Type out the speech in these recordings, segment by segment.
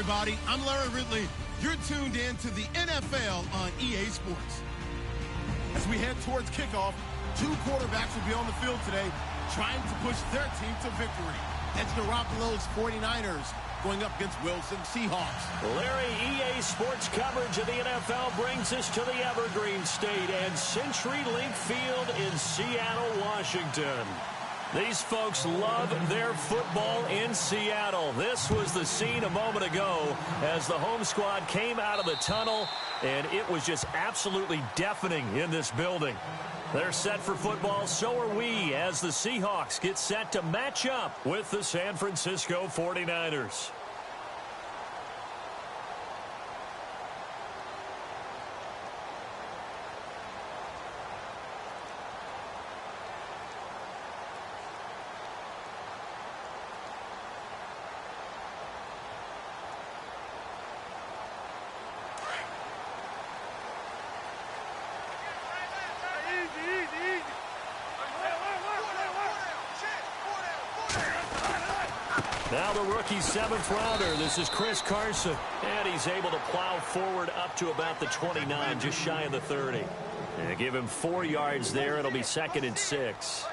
everybody. I'm Larry Ridley. You're tuned in to the NFL on EA Sports. As we head towards kickoff, two quarterbacks will be on the field today trying to push their team to victory. That's Garoppolo's 49ers going up against Wilson's Seahawks. Larry, EA Sports coverage of the NFL brings us to the Evergreen State and CenturyLink Field in Seattle, Washington. These folks love their football in Seattle. This was the scene a moment ago as the home squad came out of the tunnel, and it was just absolutely deafening in this building. They're set for football, so are we, as the Seahawks get set to match up with the San Francisco 49ers. Now the rookie seventh rounder. This is Chris Carson. And he's able to plow forward up to about the 29, just shy of the 30. And give him 4 yards there. It'll be 2nd and 6.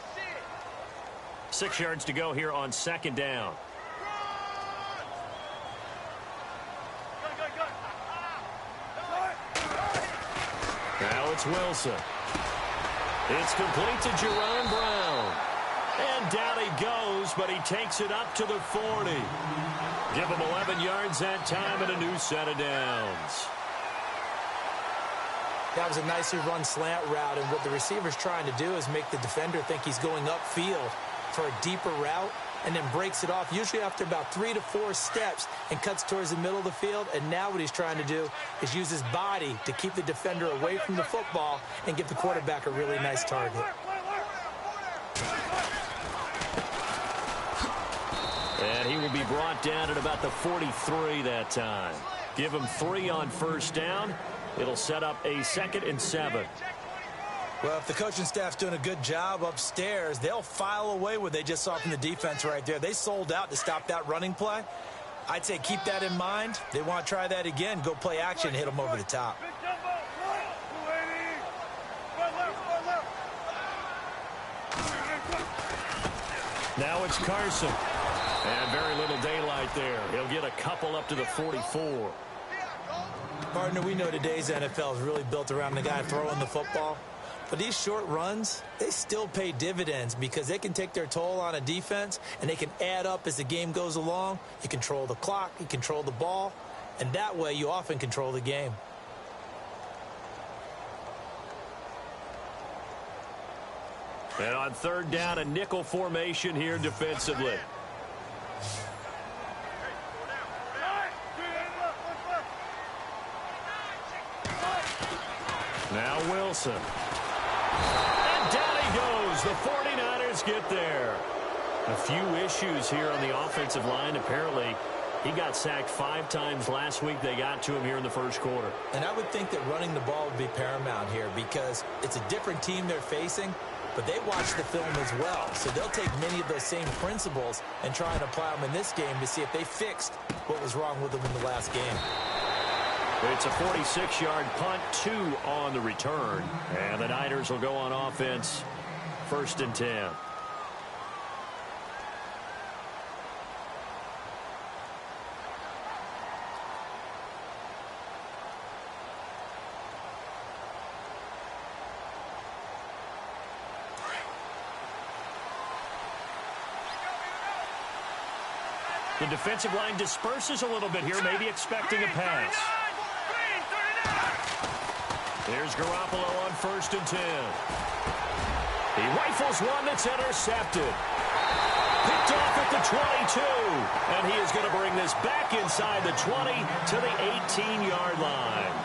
6 yards to go here on 2nd down. Now it's Wilson. It's complete to Jerome Brown. And down he goes, but he takes it up to the 40. Give him 11 yards that time and a new set of downs. That was a nicely run slant route, and what the receiver's trying to do is make the defender think he's going upfield for a deeper route, and then breaks it off, usually after about 3 to 4 steps, and cuts towards the middle of the field. And now what he's trying to do is use his body to keep the defender away from the football and give the quarterback a really nice target. And he will be brought down at about the 43 that time. Give him 3 on first down. It'll set up a 2nd and 7. Well, if the coaching staff's doing a good job upstairs, they'll file away what they just saw from the defense right there. They sold out to stop that running play. I'd say keep that in mind. They want to try that again. Go play action and hit them over the top. Now it's Carson. And very little daylight there. He'll get a couple up to the 44. Partner, we know today's NFL is really built around the guy throwing the football. But these short runs, they still pay dividends because they can take their toll on a defense, and they can add up as the game goes along. You control the clock, you control the ball, and that way you often control the game. And on 3rd down, a nickel formation here defensively. Now Wilson. And down he goes. The 49ers get there. A few issues here on the offensive line. Apparently, he got sacked 5 times last week. They got to him here in the first quarter. And I would think that running the ball would be paramount here because it's a different team they're facing, but they watch the film as well. So they'll take many of those same principles and try and apply them in this game to see if they fixed what was wrong with them in the last game. It's a 46-yard punt, 2 on the return. And the Niners will go on offense, 1st and 10. The defensive line disperses a little bit here, maybe expecting a pass. Here's Garoppolo on 1st and 10. He rifles one that's intercepted. Picked off at the 22. And he is going to bring this back inside the 20 to the 18-yard line.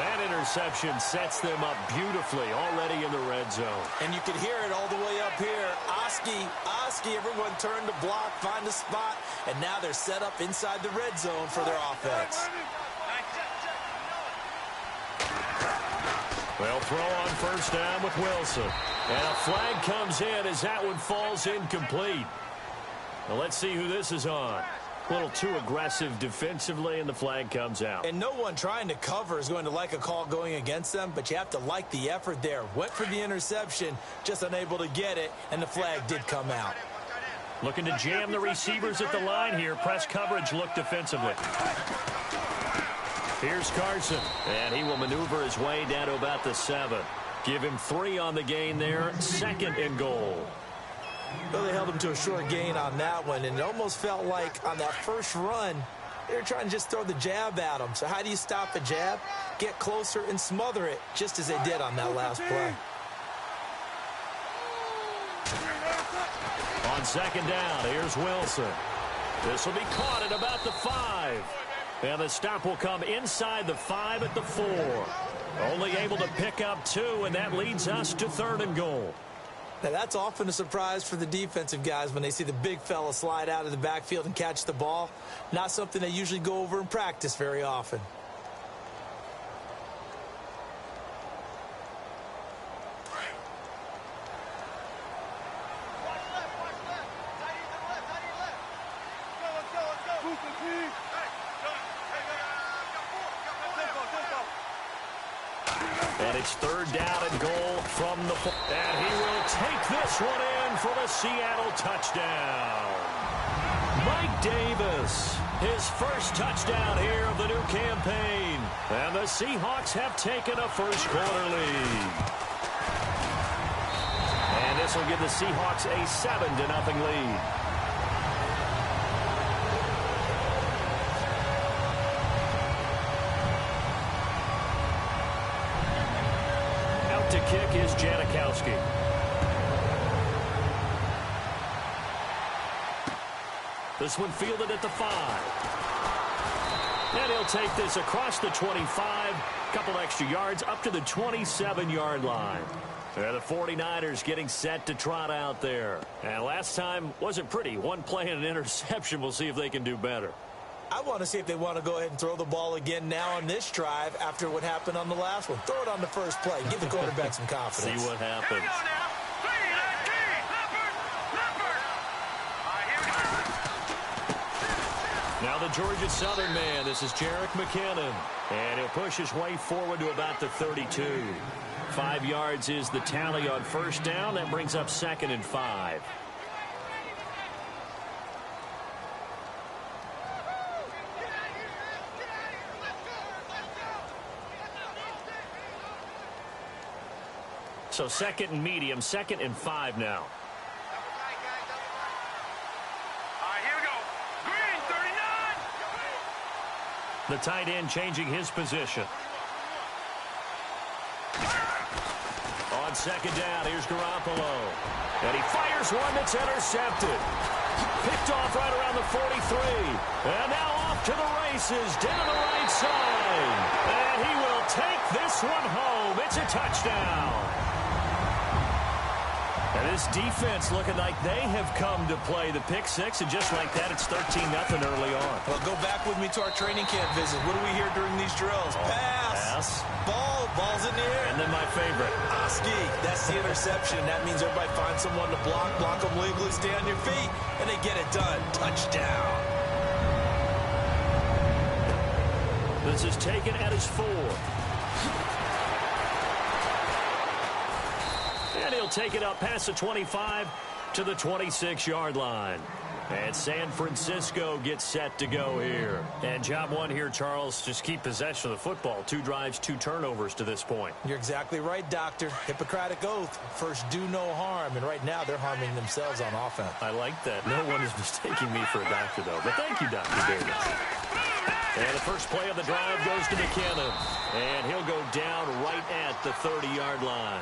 That interception sets them up beautifully already in the red zone. And you can hear it all the way up here. Oski, everyone turned to block, find a spot, and now they're set up inside the red zone for their offense. They'll throw on first down with Wilson. And a flag comes in as that one falls incomplete. Well, let's see who this is on. A little too aggressive defensively, and the flag comes out. And no one trying to cover is going to like a call going against them, but you have to like the effort there. Went for the interception, just unable to get it, and the flag did come out. Looking to jam the receivers at the line here. Press coverage look defensively. Here's Carson, and he will maneuver his way down to about the 7. Give him 3 on the gain there. 2nd and goal. Well, they held him to a short gain on that one, and it almost felt like on that first run, they were trying to just throw the jab at him. So how do you stop a jab? Get closer and smother it, just as they did on that last play. On 2nd down, here's Wilson. This will be caught at about the 5. And the stop will come inside the 5 at the 4. Only able to pick up 2, and that leads us to 3rd and goal. Now, that's often a surprise for the defensive guys when they see the big fella slide out of the backfield and catch the ball. Not something they usually go over in practice very often. And it's 3rd down and goal from the... And he will take this one in for the Seattle touchdown. Mike Davis, his first touchdown here of the new campaign. And the Seahawks have taken a first-quarter lead. And this will give the Seahawks a 7-0 lead. To kick is Janikowski. This one fielded at the 5. And he'll take this across the 25. Couple extra yards up to the 27-yard line. And the 49ers getting set to trot out there. And last time wasn't pretty. One play and an interception. We'll see if they can do better. I want to see if they want to go ahead and throw the ball again now on this drive after what happened on the last one. Throw it on the first play. Give the quarterback some confidence. See what happens. Now the Georgia Southern man. This is Jerick McKinnon. And he'll push his way forward to about the 32. 5 yards is the tally on 1st down. That brings up 2nd and 5. So 2nd and medium, 2nd and 5 now. All right, here we go. Green, 39. The tight end changing his position. On 2nd down, here's Garoppolo. And he fires one that's intercepted. Picked off right around the 43. And now off to the races down the right side. And he will take this one home. It's a touchdown. And this defense looking like they have come to play the pick 6, and just like that, it's 13-0 early on. Well, go back with me to our training camp visit. What do we hear during these drills? Pass. Ball's in the air. And then my favorite. Oski, that's the interception. That means everybody finds someone to block them legally, stay on your feet, and they get it done. Touchdown. This is taken at his 4. And he'll take it up past the 25 to the 26-yard line. And San Francisco gets set to go here. And job 1 here, Charles, just keep possession of the football. 2 drives, 2 turnovers to this point. You're exactly right, Doctor. Hippocratic oath. First, do no harm. And right now, they're harming themselves on offense. I like that. No one is mistaking me for a doctor, though. But thank you, Dr. Davis. And the first play of the drive goes to McKinnon. And he'll go down right at the 30-yard line.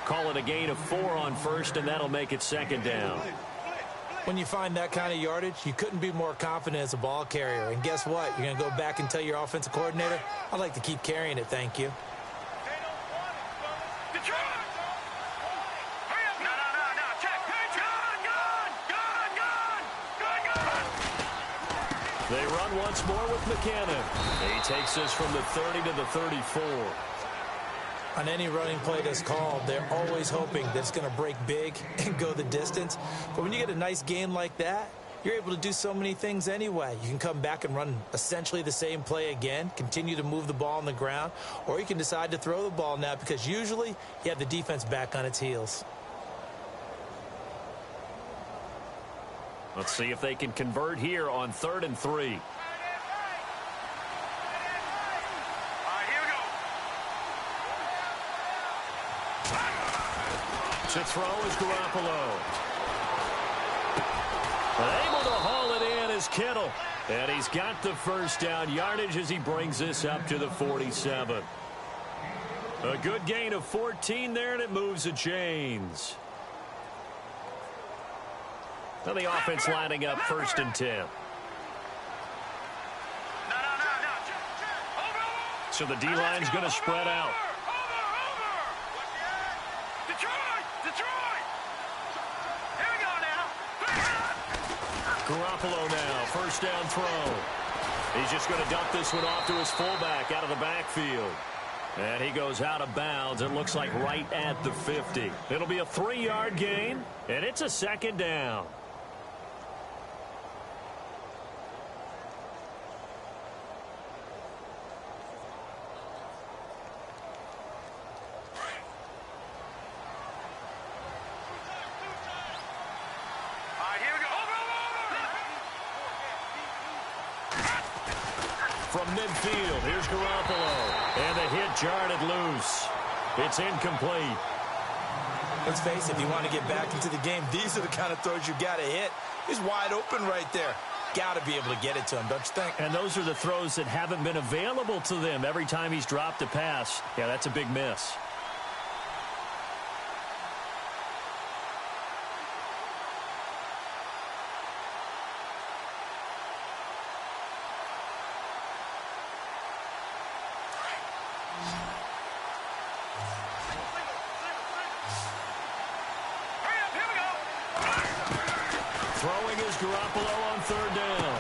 Call it a gain of 4 on 1st, and that'll make it 2nd down. When you find that kind of yardage, you couldn't be more confident as a ball carrier. And guess what? You're going to go back and tell your offensive coordinator, I'd like to keep carrying it, thank you. They run once more with McKinnon. He takes this from the 30 to the 34. On any running play that's called, they're always hoping that it's going to break big and go the distance. But when you get a nice gain like that, you're able to do so many things anyway. You can come back and run essentially the same play again, continue to move the ball on the ground, or you can decide to throw the ball now because usually you have the defense back on its heels. Let's see if they can convert here on 3rd and 3. All right, here we go. To throw is Garoppolo. Able to haul it in is Kittle. And he's got the first down yardage as he brings this up to the 47. A good gain of 14 there, and it moves the chains. Now the offense lining up 1st and 10. No. So the D-line's going to spread out. Detroit! Here we go now. Garoppolo now, 1st down throw. He's just going to dump this one off to his fullback out of the backfield. And he goes out of bounds. It looks like right at the 50. It'll be a 3-yard gain, and it's a 2nd down. From midfield, here's Garoppolo. And the hit jarred it loose. It's incomplete. Let's face it, if you want to get back into the game, these are the kind of throws you got to hit. He's wide open right there. Got to be able to get it to him, don't you think? And those are the throws that haven't been available to them every time he's dropped a pass. Yeah, that's a big miss. Throwing is Garoppolo on 3rd down.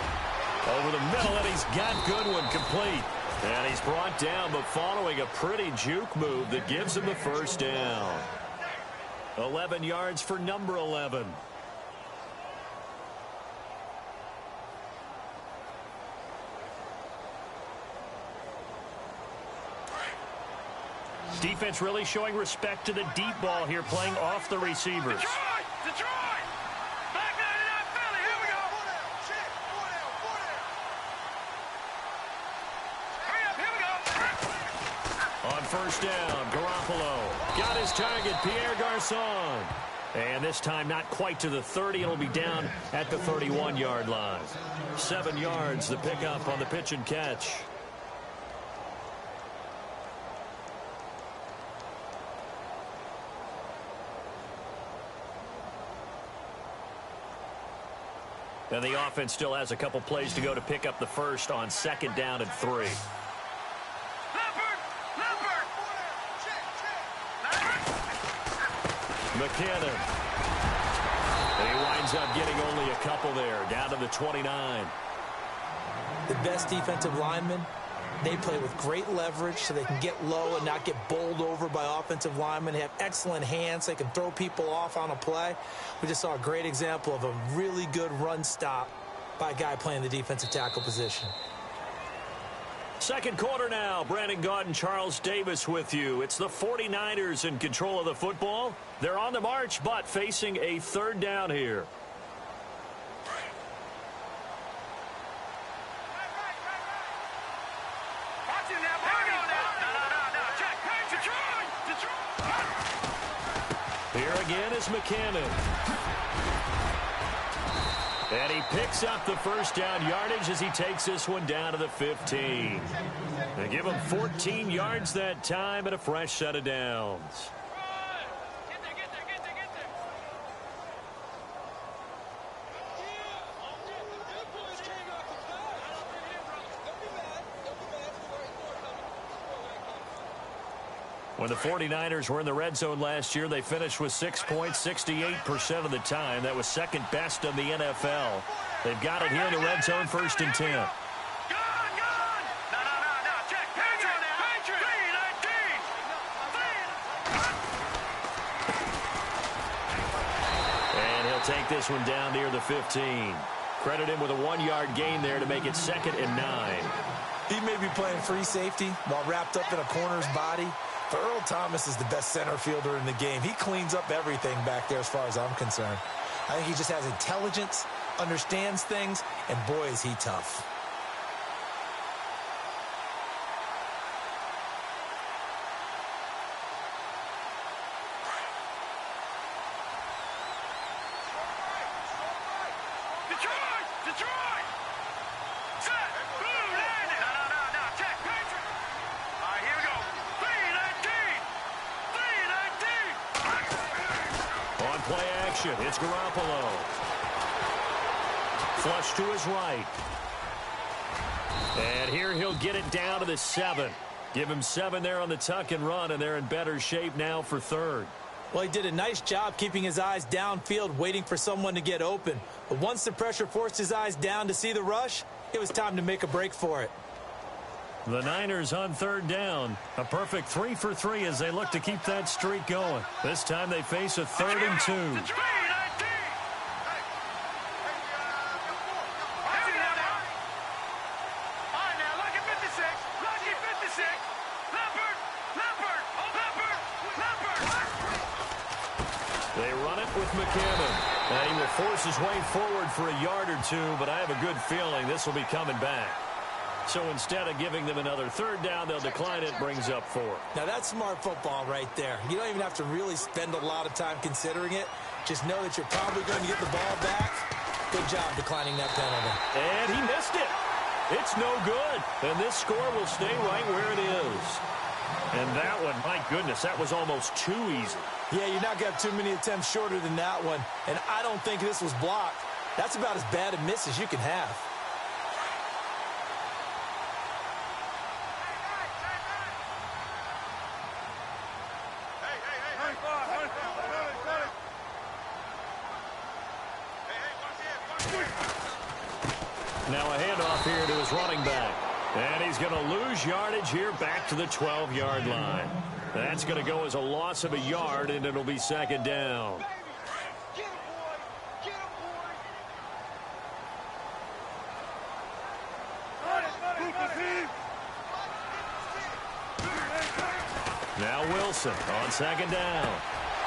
Over the middle, and he's got Goodwin complete. And he's brought down, but following a pretty juke move that gives him the 1st down. 11 yards for number 11. Defense really showing respect to the deep ball here, playing off the receivers. Detroit! Back 99 Philly, here we go! Hurry up, here we go! On 1st down, Garoppolo got his target, Pierre Garçon. And this time not quite to the 30. It'll be down at the 31-yard line. 7 yards, the pickup on the pitch and catch. And the offense still has a couple plays to go to pick up the first on 2nd down and 3. McKinnon. And he winds up getting only a couple there, down to the 29. The best defensive linemen, they play with great leverage so they can get low and not get bowled over by offensive linemen. They have excellent hands. They can throw people off on a play. We just saw a great example of a really good run stop by a guy playing the defensive tackle position. 2nd quarter now. Brandon Gaudin, Charles Davis with you. It's the 49ers in control of the football. They're on the march, but facing a 3rd down here. Here again is McKinnon. And he picks up the 1st down yardage as he takes this one down to the 15. They give him 14 yards that time and a fresh set of downs. When the 49ers were in the red zone last year, they finished with 6 points 68% of the time. That was 2nd best in the NFL. They've got it here in the red zone, 1st and 10. Gone! No, check. Patriot! And he'll take this one down near the 15. credit him with a 1-yard gain there to make it 2nd and 9. He may be playing free safety while wrapped up in a corner's body, but Earl Thomas is the best center fielder in the game. He cleans up everything back there as far as I'm concerned. I think he just has intelligence, understands things, and boy, is he tough. Detroit! Set! Blue landing! No. Check! Patriot! All right, here we go. 3-19! On play action, it's Garoppolo. Flush to his right. And here he'll get it down to the 7. Give him 7 there on the tuck and run, and they're in better shape now for 3rd. Well, he did a nice job keeping his eyes downfield, waiting for someone to get open. But once the pressure forced his eyes down to see the rush, it was time to make a break for it. The Niners on 3rd down. A perfect 3 for 3 as they look to keep that streak going. This time they face a 3rd and 2. Detroit! 19! All right, now, lucky 56. Lucky 56. Leopard! They run it with McCammon. And he will force his way forward for a yard or 2, but I have a good feeling this will be coming back. So instead of giving them another 3rd down, they'll decline it, brings up 4. Now, that's smart football right there. You don't even have to really spend a lot of time considering it. Just know that you're probably going to get the ball back. Good job declining that penalty. And he missed it. It's no good. And this score will stay right where it is. And that one, my goodness, that was almost too easy. Yeah, you're not going to have too many attempts shorter than that one. And I don't think this was blocked. That's about as bad a miss as you can have. Now a handoff here to his running back. And he's going to lose yardage here back to the 12-yard line. That's going to go as a loss of a yard, and it'll be 2nd down. Now Wilson on 2nd down.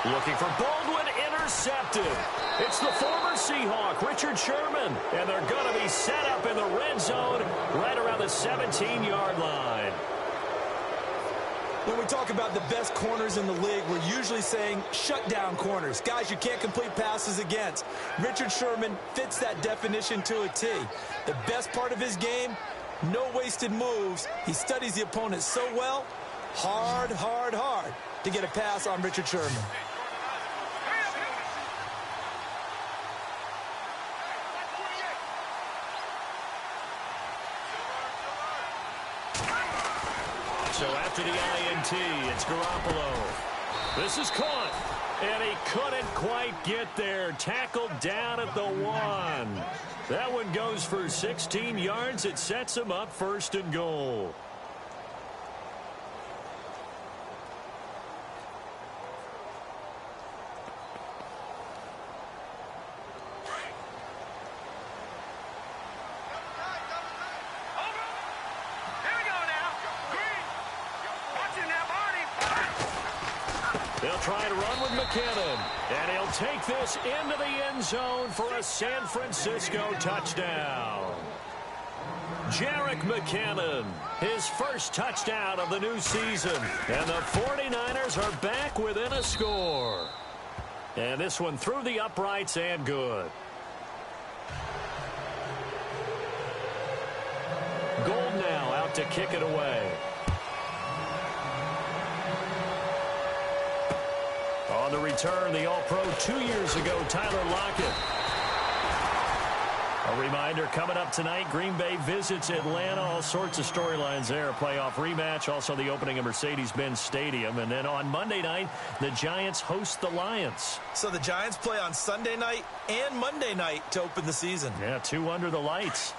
Looking for Baldwin, intercepted. It's the former Seahawk, Richard Sherman, and they're going to be set up in the red zone right around the 17-yard line. When we talk about the best corners in the league, we're usually saying shutdown corners, guys you can't complete passes against. Richard Sherman fits that definition to a T. The best part of his game, no wasted moves. He studies the opponent so well, hard to get a pass on Richard Sherman. So after the INT, it's Garoppolo. This is caught, and he couldn't quite get there. Tackled down at the 1. That one goes for 16 yards. It sets him up 1st and goal. They'll try to run with McKinnon, and he'll take this into the end zone for a San Francisco touchdown. Jerick McKinnon, his first touchdown of the new season, and the 49ers are back within a score. And this one through the uprights and good. Gold now out to kick it away. On the return, the All-Pro 2 years ago, Tyler Lockett. A reminder, coming up tonight, Green Bay visits Atlanta. All sorts of storylines there. A playoff rematch, also the opening of Mercedes-Benz Stadium. And then on Monday night, the Giants host the Lions. So the Giants play on Sunday night and Monday night to open the season. Yeah, 2 under the lights.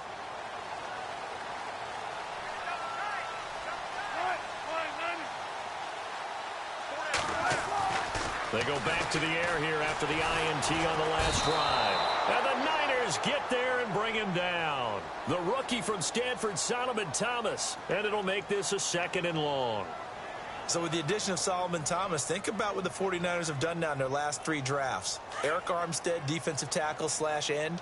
They go back to the air here after the INT on the last drive. And the Niners get there there and bring him down. The rookie from Stanford, Solomon Thomas. And it'll make this a 2nd and long. So with the addition of Solomon Thomas, think about what the 49ers have done now in their last 3 drafts. Eric Armstead, defensive tackle / end.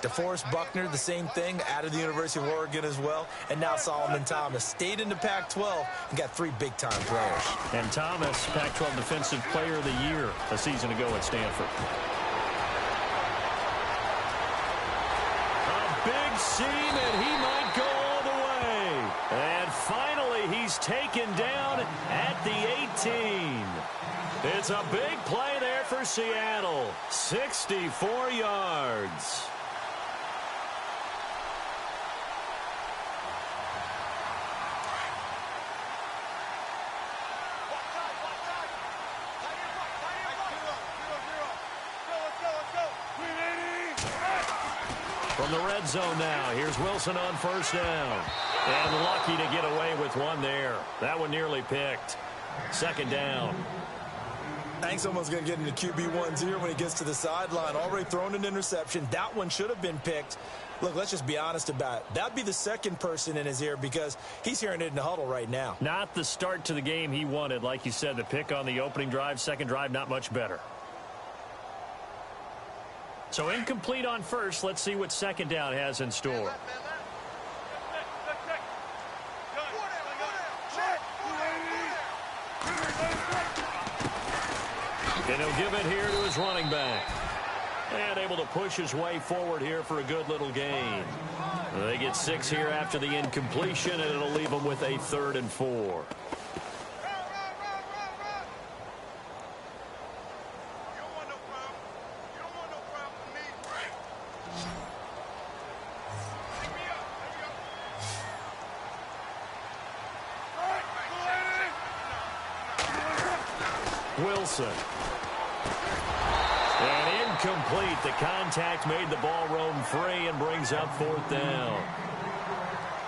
DeForest Buckner, the same thing, out of the University of Oregon as well. And now Solomon Thomas stayed in the Pac-12 and got 3 big-time players. And Thomas, Pac-12 Defensive Player of the Year a season ago at Stanford. A big seam, and he might go all the way. And finally, he's taken down at the 18. It's a big play there for Seattle. 64 yards. From the red zone now, here's Wilson on 1st down. And lucky to get away with one there. That one nearly picked. 2nd down. Hank's almost going to get into QB1's ear when he gets to the sideline. Already thrown an interception. That one should have been picked. Look, let's just be honest about it. That'd be the 2nd person in his ear because he's hearing it in the huddle right now. Not the start to the game he wanted. Like you said, the pick on the opening drive, 2nd drive, not much better. So incomplete on 1st. Let's see what 2nd down has in store. And he'll give it here to his running back. And able to push his way forward here for a good little gain. They get 6 here after the incompletion, and it'll leave them with a 3rd and 4. Wilson. And incomplete. The contact made the ball roam free and brings up 4th down.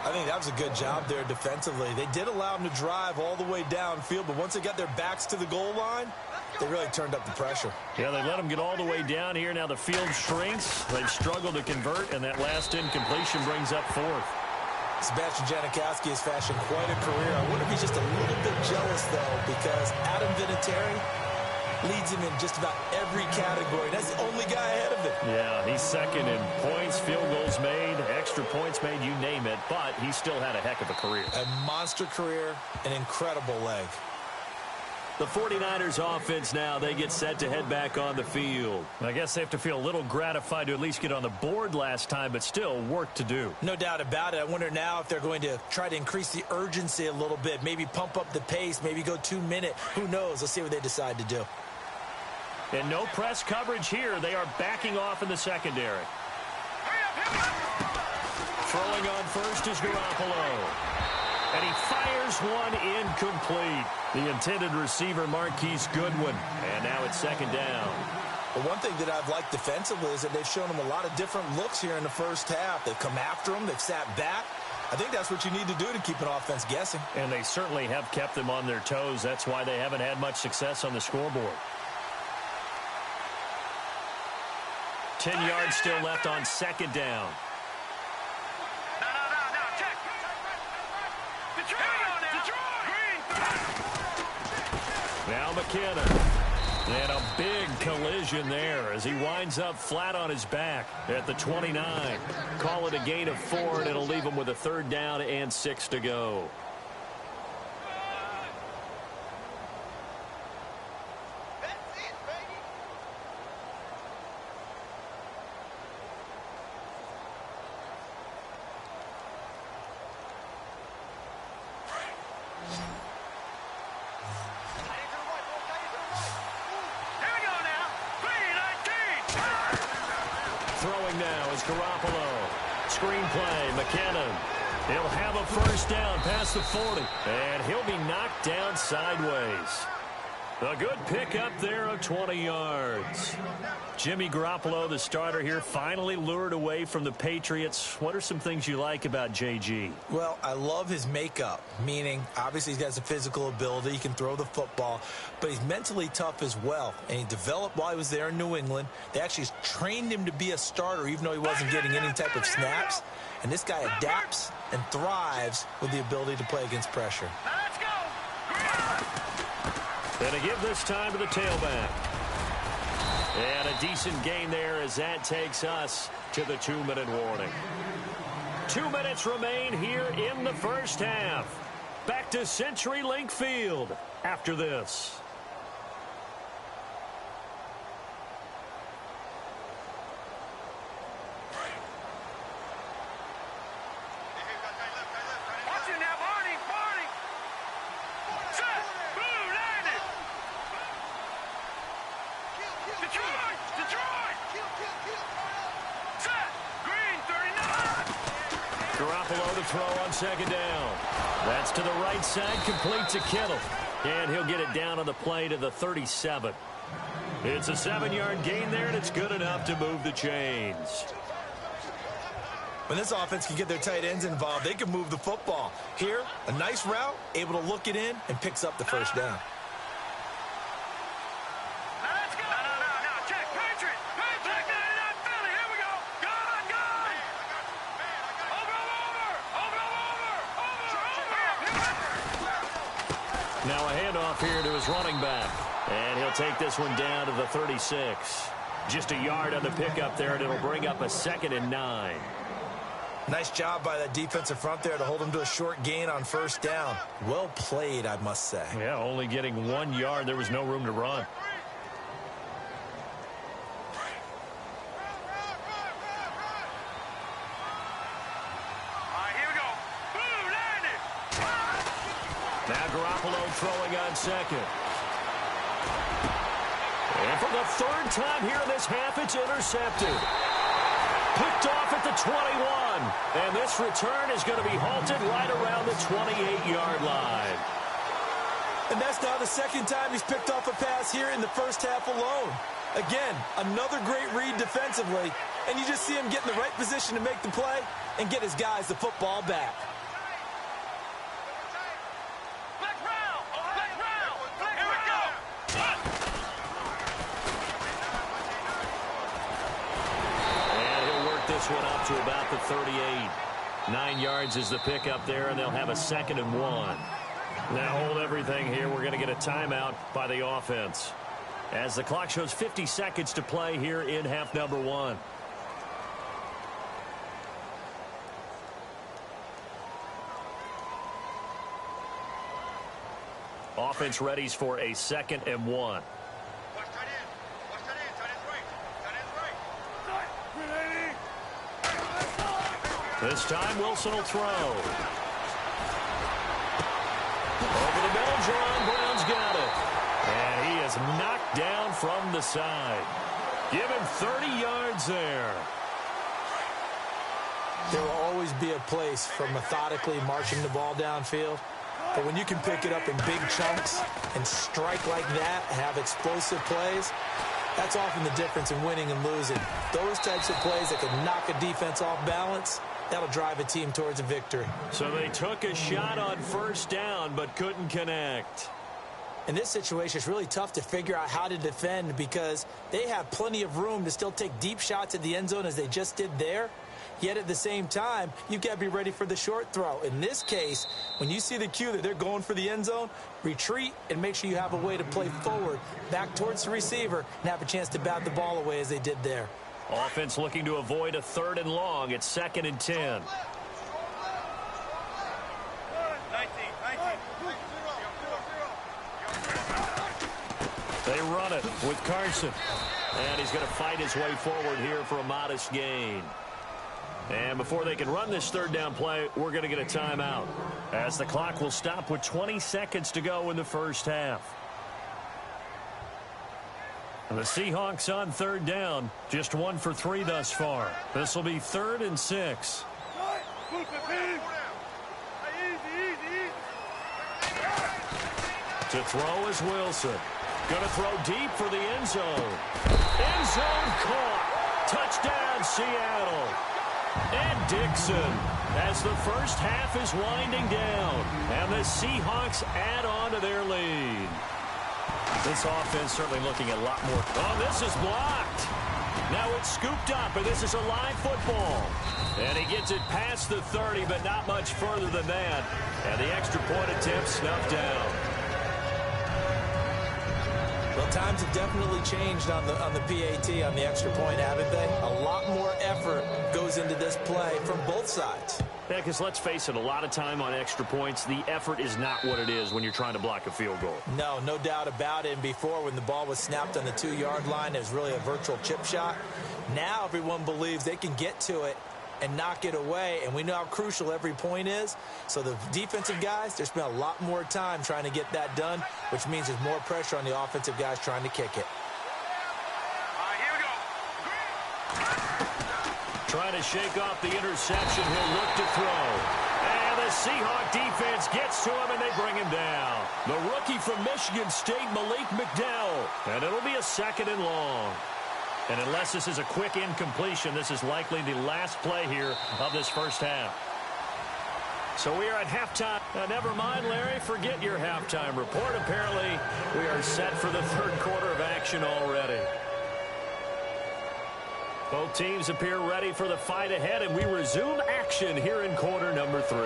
I think that was a good job there defensively. They did allow him to drive all the way downfield, but once they got their backs to the goal line, they really turned up the pressure. Yeah, they let him get all the way down here. Now the field shrinks. They've struggled to convert, and that last incompletion brings up 4th. Sebastian Janikowski has fashioned quite a career. I wonder if he's just a little bit jealous, though, because Adam Vinatieri leads him in just about every category. That's the only guy ahead of him. Yeah, he's 2nd in points, field goals made, extra points made, you name it. But he still had a heck of a career. A monster career, an incredible leg. The 49ers offense now, they get set to head back on the field. I guess they have to feel a little gratified to at least get on the board last time, but still work to do. No doubt about it. I wonder now if they're going to try to increase the urgency a little bit, maybe pump up the pace, maybe go 2-minute. Who knows? Let's see what they decide to do. And no press coverage here. They are backing off in the secondary. Throwing on 1st is Garoppolo. And he fires one incomplete. The intended receiver, Marquise Goodwin. And now it's 2nd down. Well, one thing that I've liked defensively is that they've shown him a lot of different looks here in the 1st half. They've come after him. They've sat back. I think that's what you need to do to keep an offense guessing. And they certainly have kept them on their toes. That's why they haven't had much success on the scoreboard. 10 yards still left on 2nd down. Now McKinnon. And a big collision there as he winds up flat on his back at the 29. Call it a gain of 4, and it'll leave him with a 3rd down and 6 to go. Throwing now is Garoppolo. Screen play, McKinnon. He'll have a 1st down past the 40. And he'll be knocked down sideways. A good pickup there of 20 yards. Jimmy Garoppolo, the starter here, finally lured away from the Patriots. What are some things you like about JG? Well, I love his makeup, meaning obviously he's got some physical ability. He can throw the football, but he's mentally tough as well. And he developed while he was there in New England. They actually trained him to be a starter even though he wasn't getting any type of snaps. And this guy adapts and thrives with the ability to play against pressure. Let's go. And to give this time to the tailback. And a decent gain there as that takes us to the 2-minute warning. 2 minutes remain here in the first half. Back to CenturyLink Field after this. Watch it now, Barney. Set. Boom, landed. Detroit. Set. Green, 39. Garoppolo to throw on second down. That's to the right side, complete to Kittle. And he'll get it down on the play to the 37. It's a 7-yard gain there, and it's good enough to move the chains. When this offense can get their tight ends involved, they can move the football. Here, a nice route, able to look it in, and picks up the first down. Let's go. No. Check. Patriot. Check 99 Philly. Here we go. Gun. Over. Now a handoff here to his running back. And he'll take this one down to the 36. Just a yard on the pickup there, and it'll bring up a 2nd and 9. Nice job by that defensive front there to hold him to a short gain on first down. Well played, I must say. Yeah, only getting 1 yard. There was no room to run. All right, here we go. Boom, landed. Now Garoppolo throwing on second. And for the 3rd time here in this half, it's intercepted. Picked off at the 21. And this return is going to be halted right around the 28-yard line. And that's now the 2nd time he's picked off a pass here in the first half alone. Again, another great read defensively, and you just see him get in the right position to make the play and get his guys the football back. Black round. Here we go. And he'll work this one up to about the 38. 9 yards is the pickup there, and they'll have a 2nd and 1. Now hold everything here. We're going to get a timeout by the offense, as the clock shows 50 seconds to play here in half number 1. Offense readies for a 2nd and 1. Watch tight end. Tight end's right. This time Wilson will throw. Over the middle, Jerron Brown's got it. And he is knocked down from the side. Give him 30 yards there. There will always be a place for methodically marching the ball downfield. But when you can pick it up in big chunks and strike like that, have explosive plays, that's often the difference in winning and losing. Those types of plays that can knock a defense off balance, that'll drive a team towards a victory. So they took a shot on first down but couldn't connect. In this situation, it's really tough to figure out how to defend because they have plenty of room to still take deep shots at the end zone as they just did there. Yet at the same time, you've got to be ready for the short throw. In this case, when you see the cue that they're going for the end zone, retreat and make sure you have a way to play forward, back towards the receiver, and have a chance to bat the ball away as they did there. Offense looking to avoid a 3rd and long. It's 2nd and 10. 19. They run it with Carson. And he's going to fight his way forward here for a modest gain. And before they can run this 3rd down play, we're going to get a timeout, as the clock will stop with 20 seconds to go in the first half. And the Seahawks on 3rd down, just 1 for 3 thus far. This will be 3rd and 6. To throw is Wilson. Going to throw deep for the end zone. End zone caught. Touchdown, Seattle. And Dixon, as the first half is winding down, and the Seahawks add on to their lead. This offense certainly looking a lot more. Oh, this is blocked. Now it's scooped up, and this is a live football. And he gets it past the 30, but not much further than that. And the extra point attempt snuffed down. Well, times have definitely changed on the PAT, on the extra point, haven't they? A lot more effort goes into this play from both sides. Yeah, because let's face it, a lot of time on extra points, the effort is not what it is when you're trying to block a field goal. No doubt about it. And before, when the ball was snapped on the 2-yard line, it was really a virtual chip shot. Now everyone believes they can get to it and knock it away, and we know how crucial every point is. So the defensive guys, they spend a lot more time trying to get that done, which means there's more pressure on the offensive guys trying to kick it. All right, here we go. Trying to shake off the interception. He'll look to throw. And the Seahawk defense gets to him, and they bring him down. The rookie from Michigan State, Malik McDowell. And it'll be a 2nd and long. And unless this is a quick incompletion, this is likely the last play here of this first half. So we are at halftime. Never mind, Larry, forget your halftime report. Apparently, we are set for the third quarter of action already. Both teams appear ready for the fight ahead, and we resume action here in quarter number 3.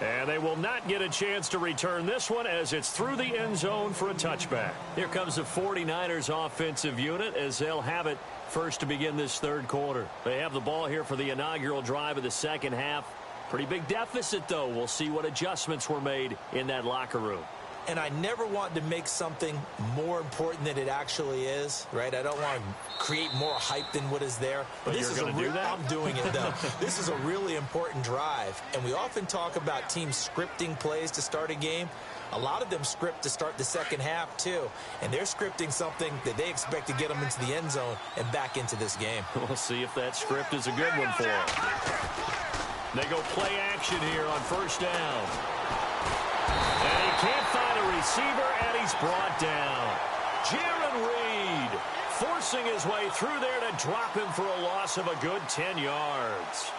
And they will not get a chance to return this one as it's through the end zone for a touchback. Here comes the 49ers offensive unit as they'll have it first to begin this third quarter. They have the ball here for the inaugural drive of the second half. Pretty big deficit, though. We'll see what adjustments were made in that locker room. And I never want to make something more important than it actually is, right? I don't want to create more hype than what is there. But you're going to do that? I'm doing it, though. This is a really important drive. And we often talk about teams scripting plays to start a game. A lot of them script to start the second half, too. And they're scripting something that they expect to get them into the end zone and back into this game. We'll see if that script is a good one for them. They go play action here on first down. And he can't find a receiver, and he's brought down. Jaron Reed forcing his way through there to drop him for a loss of a good 10 yards.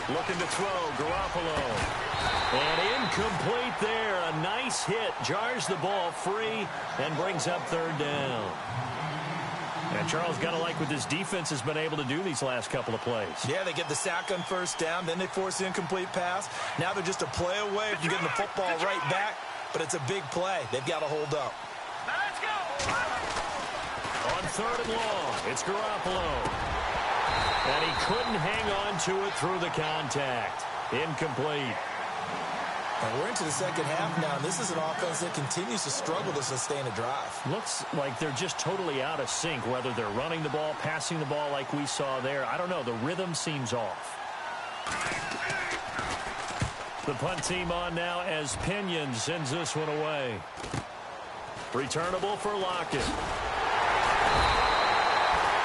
Looking to throw, Garoppolo. And incomplete there. A nice hit. Jars the ball free and brings up third down. And Charles, got to like what this defense has been able to do these last couple of plays. Yeah, they get the sack on first down. Then they force the incomplete pass. Now they're just a play away from getting the football right back. But it's a big play. They've got to hold up. Now let's go. On third and long, it's Garoppolo. And he couldn't hang on to it through the contact. Incomplete. And we're into the second half now. This is an offense that continues to struggle to sustain a drive. Looks like they're just totally out of sync, whether they're running the ball, passing the ball like we saw there. I don't know. The rhythm seems off. The punt team on now as Pinion sends this one away. Returnable for Lockett.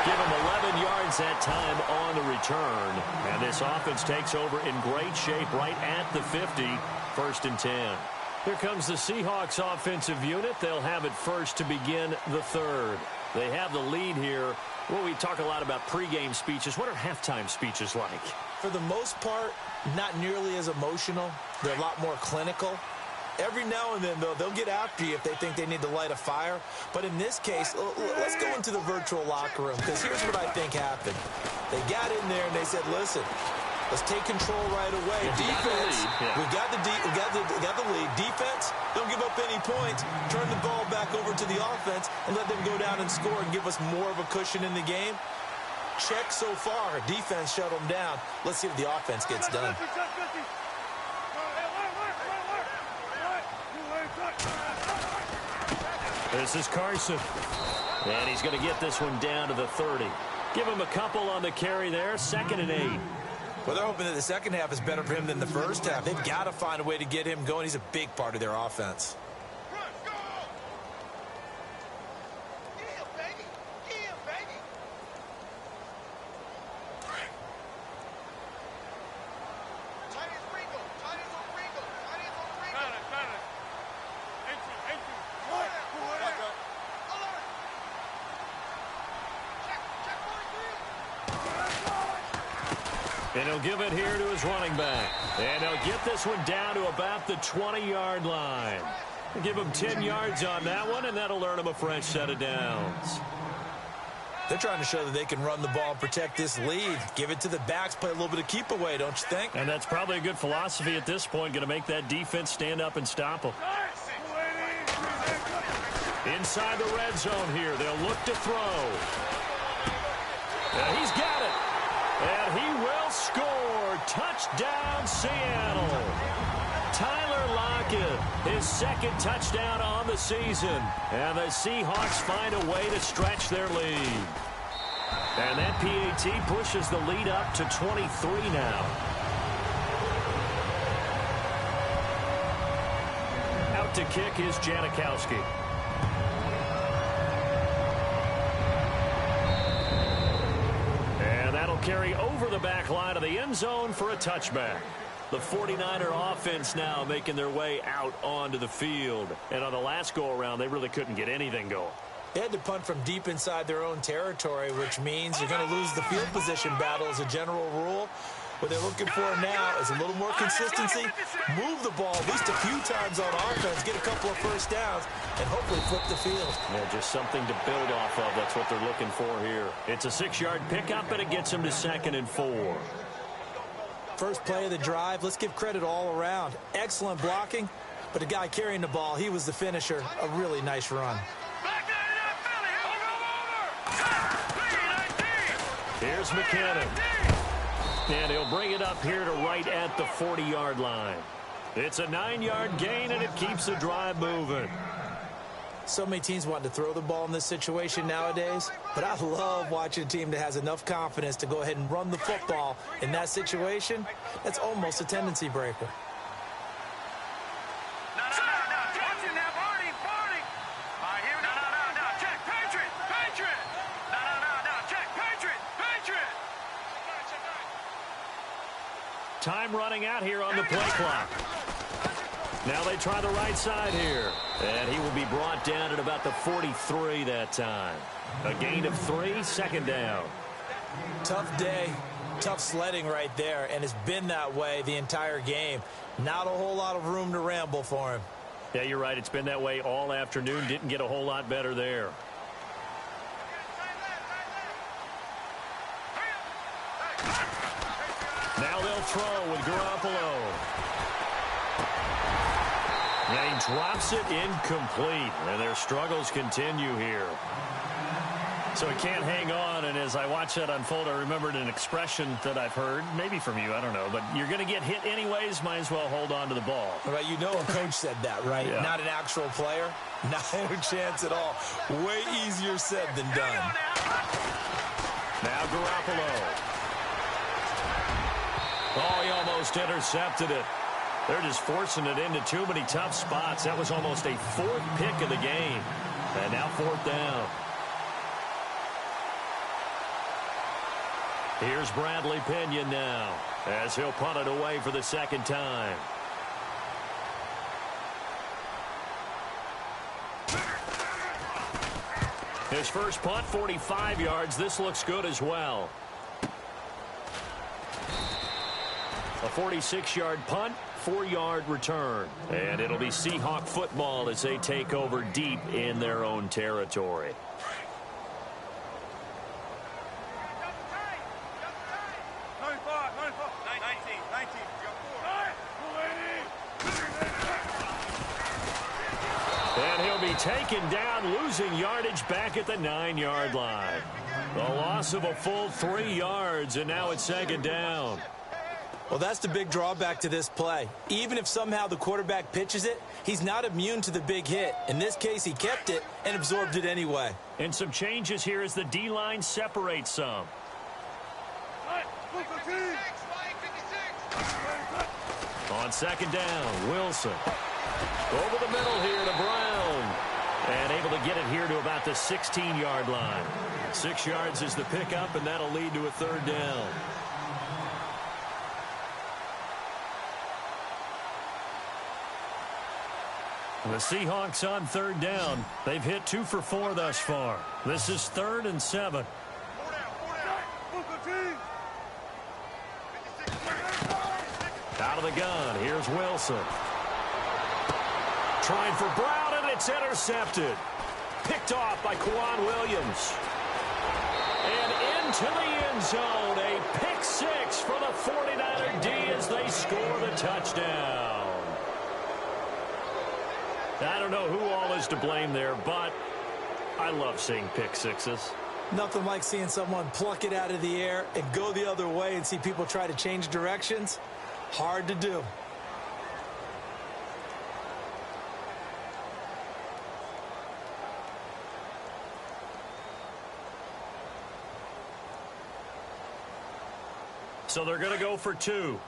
Give him 11 yards that time on the return. And this offense takes over in great shape right at the 50. First and 10. Here comes the Seahawks offensive unit. They'll have it first to begin the third. They have the lead here. Well, we talk a lot about pregame speeches. What are halftime speeches like? For the most part, not nearly as emotional. They're a lot more clinical. Every now and then, though, they'll get after you if they think they need to light a fire. But in this case, let's go into the virtual locker room, because here's what I think happened. They got in there and they said, listen, let's take control right away. Defense, we got the lead. Defense, don't give up any points. Turn the ball back over to the offense and let them go down and score and give us more of a cushion in the game. Check so far. Defense shut them down. Let's see if the offense gets done. This is Carson. And he's going to get this one down to the 30. Give him a couple on the carry there. 2nd and 8. Well, they're hoping that the second half is better for him than the first half. They've got to find a way to get him going. He's a big part of their offense. And he'll give it here to his running back. And he'll get this one down to about the 20-yard line. They'll give him 10 yards on that one, and that'll earn him a fresh set of downs. They're trying to show that they can run the ball and protect this lead. Give it to the backs, play a little bit of keep away, don't you think? And that's probably a good philosophy at this point, going to make that defense stand up and stop them. Inside the red zone here, they'll look to throw. And he's got it. And he will score. Touchdown, Seattle. Tyler Lockett, his second touchdown on the season. And the Seahawks find a way to stretch their lead. And that PAT pushes the lead up to 23 now. Out to kick is Janikowski. Carry over the back line of the end zone for a touchback. The 49er offense now making their way out onto the field. And on the last go-around, they really couldn't get anything going. They had to punt from deep inside their own territory, which means you're going to lose the field position battle as a general rule. What they're looking for now is a little more consistency, move the ball at least a few times on offense, get a couple of first downs, and hopefully flip the field. Yeah, just something to build off of. That's what they're looking for here. It's a 6-yard pickup, and it gets them to 2nd and 4. First play of the drive, let's give credit all around. Excellent blocking, but the guy carrying the ball, he was the finisher. A really nice run. Here's McKinnon. And he'll bring it up here to right at the 40-yard line. It's a 9-yard gain, and it keeps the drive moving. So many teams want to throw the ball in this situation nowadays, but I love watching a team that has enough confidence to go ahead and run the football in that situation. That's almost a tendency breaker. Time running out here on the play clock. Now they try the right side here. And he will be brought down at about the 43 that time. A gain of 3, 2nd down. Tough day, tough sledding right there, and it's been that way the entire game. Not a whole lot of room to ramble for him. Yeah, you're right. It's been that way all afternoon. Didn't get a whole lot better there. Now they'll throw with Garoppolo. And he drops it incomplete. And their struggles continue here. So he can't hang on. And as I watch that unfold, I remembered an expression that I've heard, maybe from you, I don't know. But you're going to get hit anyways, might as well hold on to the ball. Right, you know a coach said that, right? Yeah. Not an actual player. Not a chance at all. Way easier said than done. Now Garoppolo. Oh, he almost intercepted it. They're just forcing it into too many tough spots. That was almost a 4th pick of the game. And now 4th down. Here's Bradley Pinion now as he'll punt it away for the 2nd time. His first punt, 45 yards. This looks good as well. A 46-yard punt, 4-yard return. And it'll be Seahawk football as they take over deep in their own territory. And he'll be taken down, losing yardage back at the 9-yard line. The loss of a full 3 yards, and now it's 2nd down. Well, that's the big drawback to this play. Even if somehow the quarterback pitches it, he's not immune to the big hit. In this case, he kept it and absorbed it anyway. And some changes here as the D-line separates some. On second down, Wilson. Over the middle here to Brown. And able to get it here to about the 16-yard line. 6 yards is the pickup, and that'll lead to a third down. The Seahawks on third down. They've hit 2 for 4 thus far. This is 3rd and 7. Out of the gun, here's Wilson. Trying for Brown, and it's intercepted. Picked off by Kwan Williams. And into the end zone, a pick 6 for the 49er D as they score the touchdown. I don't know who all is to blame there, but I love seeing pick sixes. Nothing like seeing someone pluck it out of the air and go the other way and see people try to change directions. Hard to do. So they're going to go for 2. Here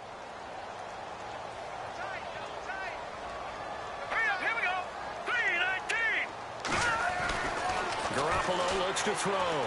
we go. 3-19. Garoppolo looks to throw.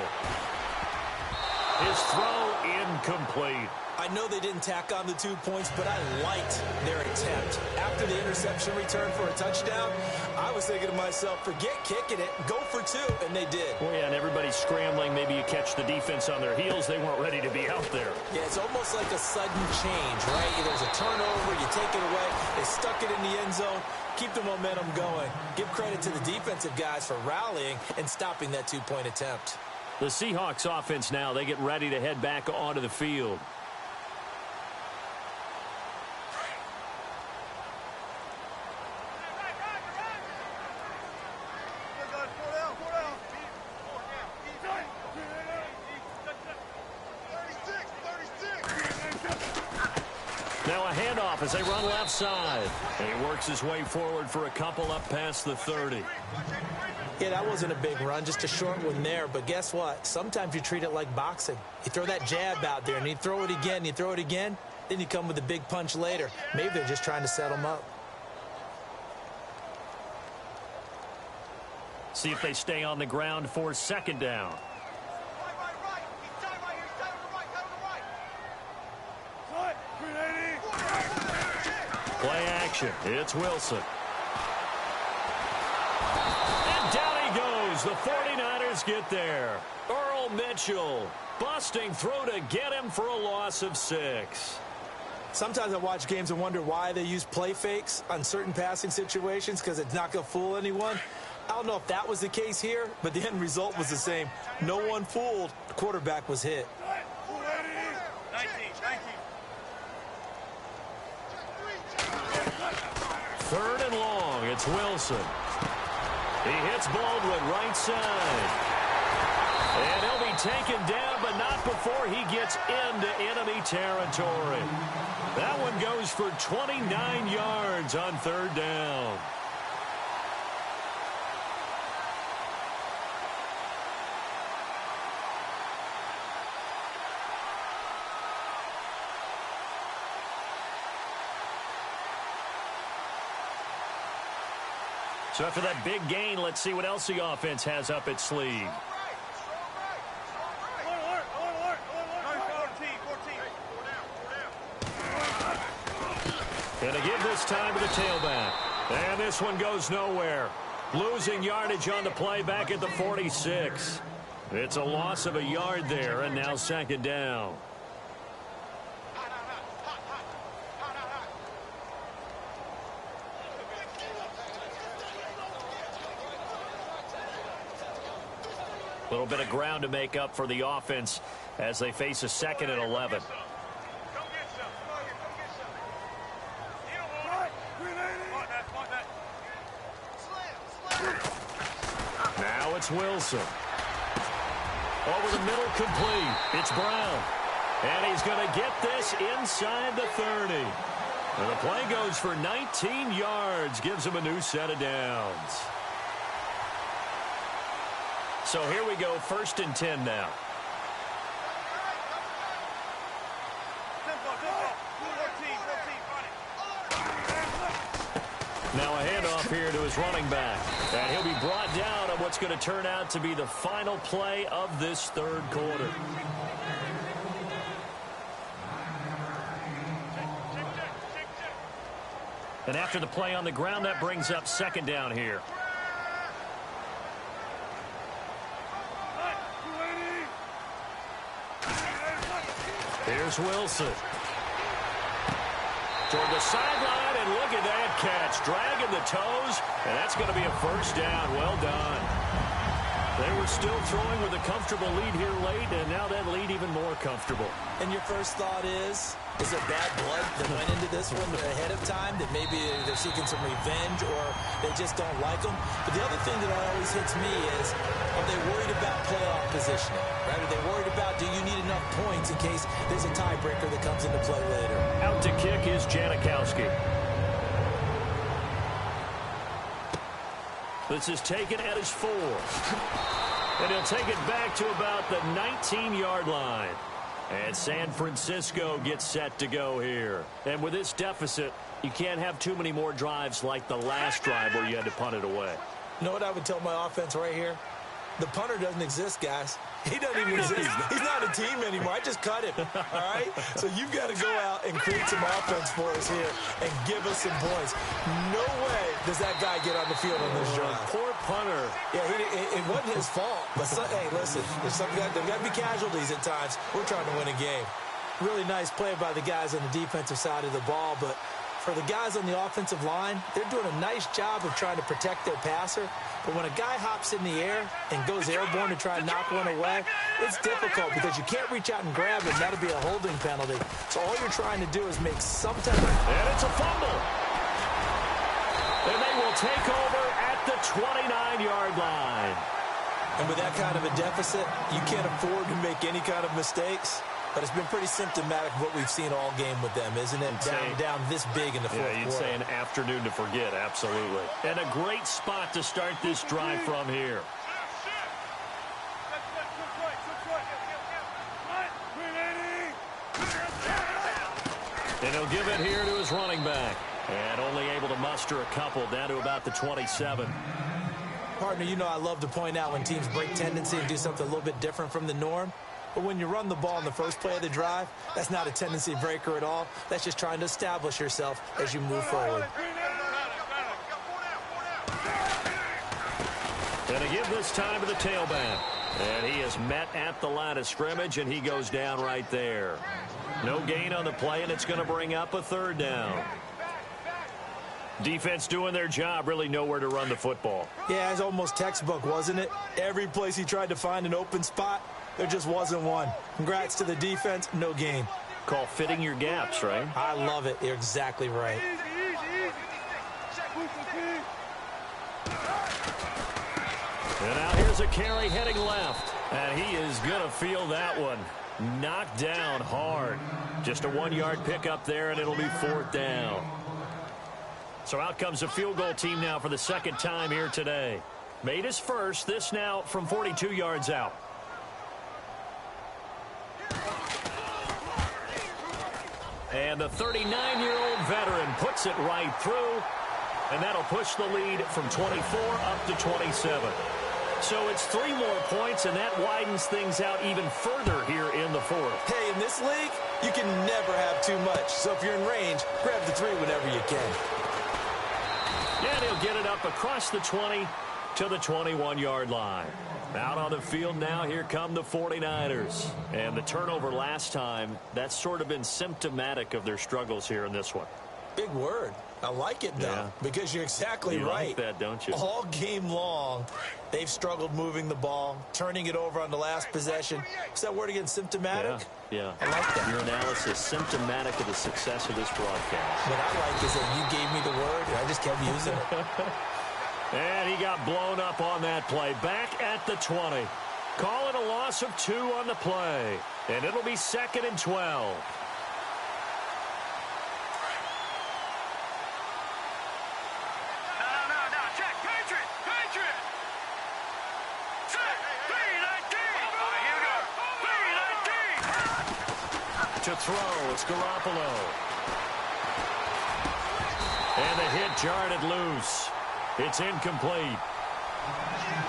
His throw incomplete. I know they didn't tack on the 2 points, but I liked their attempt. After the interception return for a touchdown, I was thinking to myself, forget kicking it, go for 2, and they did. Well, yeah, and everybody's scrambling. Maybe you catch the defense on their heels. They weren't ready to be out there. Yeah, it's almost like a sudden change, right? There's a turnover, you take it away, they stuck it in the end zone, keep the momentum going. Give credit to the defensive guys for rallying and stopping that 2-point attempt. The Seahawks offense now, they get ready to head back onto the field. Now a handoff as they run left side. And he works his way forward for a couple up past the 30. Yeah, that wasn't a big run, just a short one there. But guess what? Sometimes you treat it like boxing. You throw that jab out there, and you throw it again, you throw it again, then you come with a big punch later. Maybe they're just trying to set them up. See if they stay on the ground for second down. Play action. It's Wilson. And down he goes. The 49ers get there. Earl Mitchell busting through to get him for a loss of 6. Sometimes I watch games and wonder why they use play fakes on certain passing situations because it's not going to fool anyone. I don't know if that was the case here, but the end result was the same. No one fooled. The quarterback was hit. 3rd and long. It's Wilson. He hits Baldwin right side. And he'll be taken down, but not before he gets into enemy territory. That one goes for 29 yards on 3rd down. So after that big gain, let's see what else the offense has up its sleeve. Gonna give this time to the tailback. And this one goes nowhere. Losing yardage on the play back at the 46. It's a loss of a yard there, and now second down. A little bit of ground to make up for the offense as they face a 2nd and 11. Now it's Wilson. Over the middle, complete. It's Brown. And he's going to get this inside the 30. And the play goes for 19 yards. Gives him a new set of downs. So here we go, 1st and 10 now. Tempo. 14. Now a handoff here to his running back. And he'll be brought down on what's going to turn out to be the final play of this third quarter. And after the play on the ground, that brings up second down here. Here's Wilson. Toward the sideline, and look at that catch. Dragging the toes, and that's going to be a first down. Well done. They were still throwing with a comfortable lead here late, and now that lead even more comfortable. And your first thought is there bad blood that went into this one ahead of time, that maybe they're seeking some revenge or they just don't like them? But the other thing that always hits me is, are they worried about playoff positioning? Right? Are they worried about, do you need enough points in case there's a tiebreaker that comes into play later? Out to kick is Janikowski. This is taken at his 4. And he'll take it back to about the 19-yard line. And San Francisco gets set to go here. And with this deficit, you can't have too many more drives like the last drive where you had to punt it away. You know what I would tell my offense right here? The punter doesn't exist, guys. He doesn't even exist. He's not a team anymore. I just cut him, all right? So you've got to go out and create some offense for us here and give us some points. No way does that guy get on the field on this drive. Poor punter. Yeah, it wasn't his fault. But, hey, listen, there's got to be casualties at times. We're trying to win a game. Really nice play by the guys on the defensive side of the ball, but for the guys on the offensive line, they're doing a nice job of trying to protect their passer. But when a guy hops in the air and goes airborne to try and knock one away, it's difficult because you can't reach out and grab it. That'll be a holding penalty. So all you're trying to do is make some type of... And it's a fumble. And they will take over at the 29-yard line. And with that kind of a deficit, you can't afford to make any kind of mistakes. But it's been pretty symptomatic of what we've seen all game with them, isn't it? Down this big in the fourth quarter. Yeah, you'd say an afternoon to forget, absolutely. And a great spot to start this drive from here. And he'll give it here to his running back. And only able to muster a couple down to about the 27. Partner, you know I love to point out when teams break tendency and do something a little bit different from the norm. But when you run the ball in the first play of the drive, that's not a tendency breaker at all. That's just trying to establish yourself as you move forward. And to give this time to the tailback. And he is met at the line of scrimmage, and he goes down right there. No gain on the play, and it's going to bring up a third down. Defense doing their job, really nowhere to run the football. Yeah, it's almost textbook, wasn't it? Every place he tried to find an open spot, there just wasn't one. Congrats to the defense, no gain. Call fitting your gaps, right? I love it. You're exactly right. And now here's a carry heading left. And he is going to feel that one. Knocked down hard. Just a 1-yard pickup there, and it'll be fourth down. So out comes a field goal team now for the second time here today. Made his first, this now from 42 yards out. And the 39-year-old veteran puts it right through, and that'll push the lead from 24 up to 27. So it's 3 more points, and that widens things out even further here in the fourth. Hey, in this league, you can never have too much. So if you're in range, grab the 3 whenever you can. And he'll get it up across the 20 to the 21-yard line. Out on the field now, here come the 49ers. And the turnover last time, that's sort of been symptomatic of their struggles here in this one. Big word. I like it, though, because you're exactly right. You like that, don't you? All game long, they've struggled moving the ball, turning it over on the last possession. Is that word again, symptomatic? Yeah. I like that. Your analysis, symptomatic of the success of this broadcast. What I like is that you gave me the word, and I just kept using it. And he got blown up on that play. Back at the 20. Call it a loss of 2 on the play. And it'll be 2nd and 12. To throw, it's Garoppolo. And the hit jarred it loose. It's incomplete.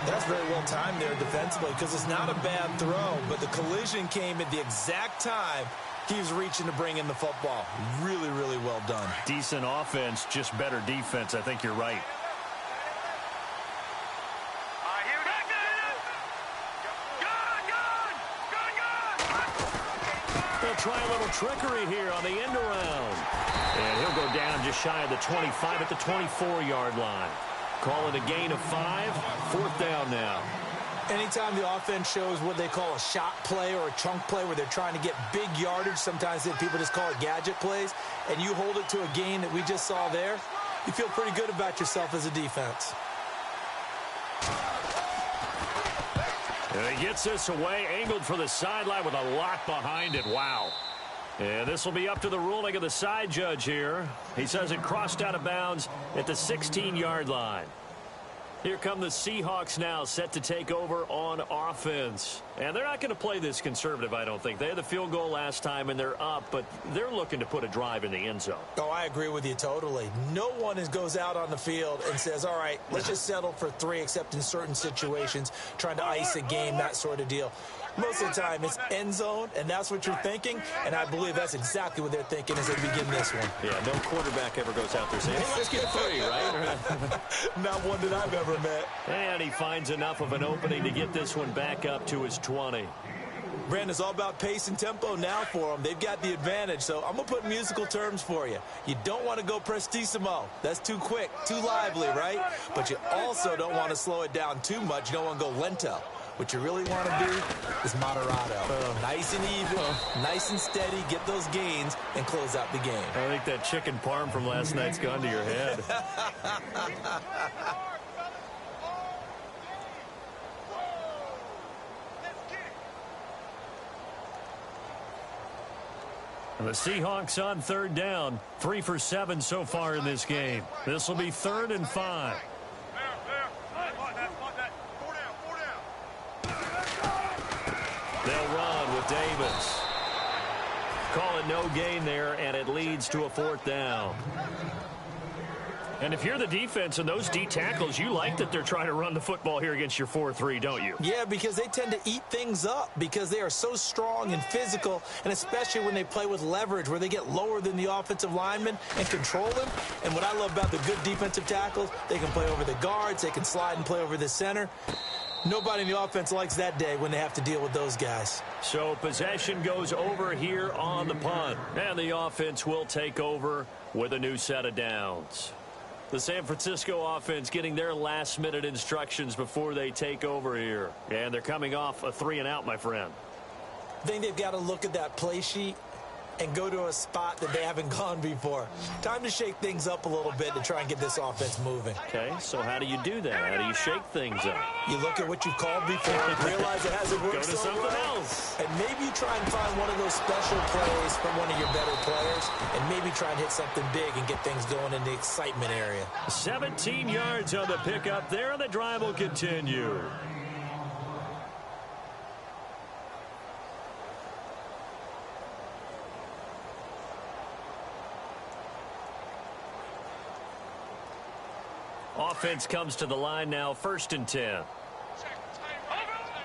That's very well timed there defensively because it's not a bad throw, but the collision came at the exact time he was reaching to bring in the football. Really, really well done. Decent offense, just better defense. I think you're right. They'll try a little trickery here on the end around. And he'll go down just shy of the 25 at the 24-yard line. Call it a gain of 5. 4th down now. Anytime the offense shows what they call a shot play or a chunk play where they're trying to get big yardage, sometimes people just call it gadget plays, and you hold it to a gain that we just saw there, you feel pretty good about yourself as a defense. And he gets this away, angled for the sideline with a lot behind it. Wow. And this will be up to the ruling of the side judge here. He says it crossed out of bounds at the 16-yard line. Here come the Seahawks now, set to take over on offense. And they're not going to play this conservative, I don't think. They had the field goal last time, and they're up, but they're looking to put a drive in the end zone. Oh, I agree with you totally. No one goes out on the field and says, all right, let's just settle for 3, except in certain situations, trying to ice a game, that sort of deal. Most of the time, it's end zone, and that's what you're thinking, and I believe that's exactly what they're thinking as they begin this one. Yeah, no quarterback ever goes out there saying, hey, let's get 3, right? Not one that I've ever met. And he finds enough of an opening to get this one back up to his 20. Brandon, it's all about pace and tempo now for them. They've got the advantage, so I'm going to put musical terms for you. You don't want to go prestissimo. That's too quick, too lively, right? But you also don't want to slow it down too much. You don't want to go lento. What you really want to do is moderato. Nice and even, nice and steady, get those gains, and close out the game. I think that chicken parm from last night's gone to your head. And the Seahawks on 3rd down, 3 for 7 so far in this game. This will be 3rd and 5. They'll run with Davis. Call it no gain there, and it leads to a 4th down. And if you're the defense and those D tackles, you like that they're trying to run the football here against your 4-3, don't you? Yeah, because they tend to eat things up because they are so strong and physical, and especially when they play with leverage where they get lower than the offensive lineman and control them. And what I love about the good defensive tackles, they can play over the guards, they can slide and play over the center. Nobody in the offense likes that day when they have to deal with those guys. So possession goes over here on the punt, and the offense will take over with a new set of downs. The San Francisco offense getting their last-minute instructions before they take over here. And they're coming off a 3-and-out, my friend. I think they've got to look at that play sheet and go to a spot that they haven't gone before. Time to shake things up a little bit to try and get this offense moving. Okay, so how do you do that? How do you shake things up? You look at what you've called before, realize it hasn't worked so so something well, else. and maybe you try and find one of those special plays from one of your better players, and maybe try and hit something big and get things going in the excitement area. 17 yards on the pickup there, and the drive will continue. Offense comes to the line now, 1st and 10.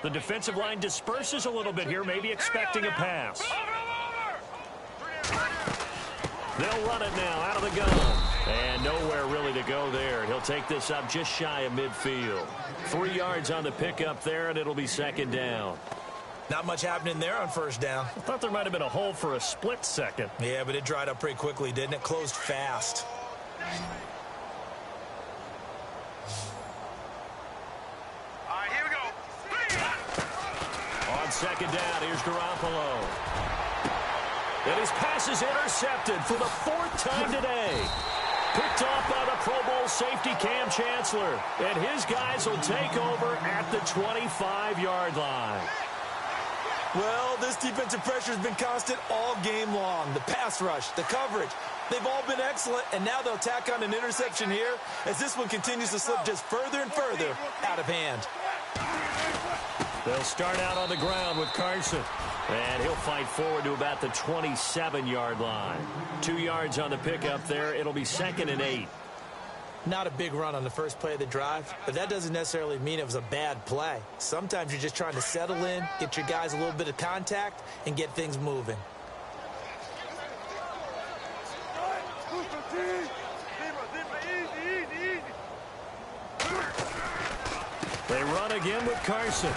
The defensive line disperses a little bit here, maybe expecting a pass. They'll run it now out of the gun. And nowhere really to go there. He'll take this up just shy of midfield. 3 yards on the pickup there, and it'll be 2nd down. Not much happening there on 1st down. I thought there might have been a hole for a split second. Yeah, but it dried up pretty quickly, didn't it? Closed fast. Here we go. On 2nd down, here's Garoppolo. And his pass is intercepted for the 4th time today. Picked off by the Pro Bowl safety Cam Chancellor. And his guys will take over at the 25-yard line. Well, this defensive pressure has been constant all game long. The pass rush, the coverage, they've all been excellent, and now they'll tack on an interception here as this one continues to slip just further and further out of hand. They'll start out on the ground with Carson. And he'll fight forward to about the 27-yard line. 2 yards on the pickup there. It'll be 2nd and 8. Not a big run on the first play of the drive, but that doesn't necessarily mean it was a bad play. Sometimes you're just trying to settle in, get your guys a little bit of contact, and get things moving. They run again with Carson.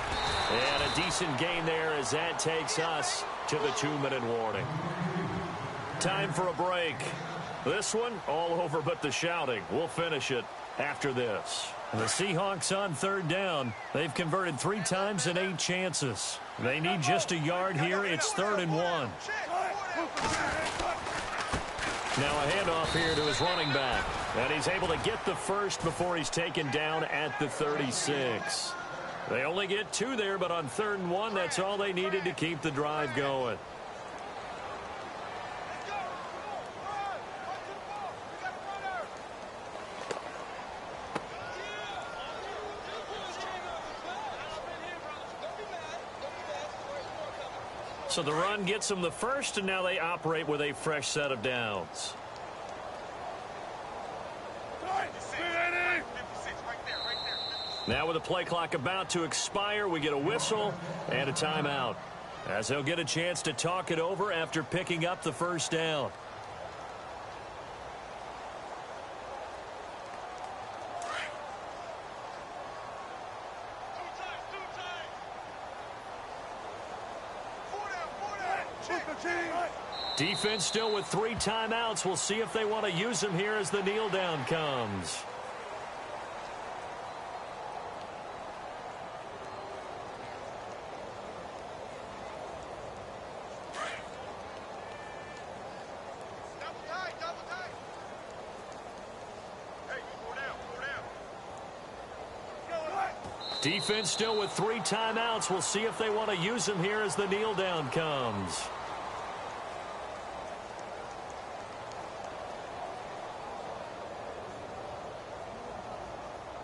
And a decent gain there as that takes us to the 2-minute warning. Time for a break. This one, all over but the shouting. We'll finish it after this. The Seahawks on 3rd down. They've converted 3 times and 8 chances. They need just a yard here. It's 3rd and 1. Now a handoff here to his running back. And he's able to get the first before he's taken down at the 36. They only get 2 there, but on 3rd and 1, that's all they needed to keep the drive going. So the run gets them the first, and now they operate with a fresh set of downs. Now with the play clock about to expire, we get a whistle and a timeout, as they'll get a chance to talk it over after picking up the first down. Defense still with 3 timeouts. We'll see if they want to use them here as the kneel down comes. Defense still with 3 timeouts. We'll see if they want to use them here as the kneel down comes.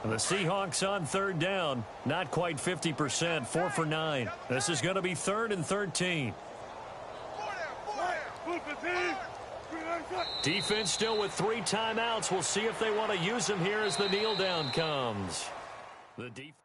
The Seahawks on 3rd down, not quite 50%, 4 for 9. This is going to be 3rd and 13. Defense still with 3 timeouts. We'll see if they want to use them here as the kneel down comes. The defense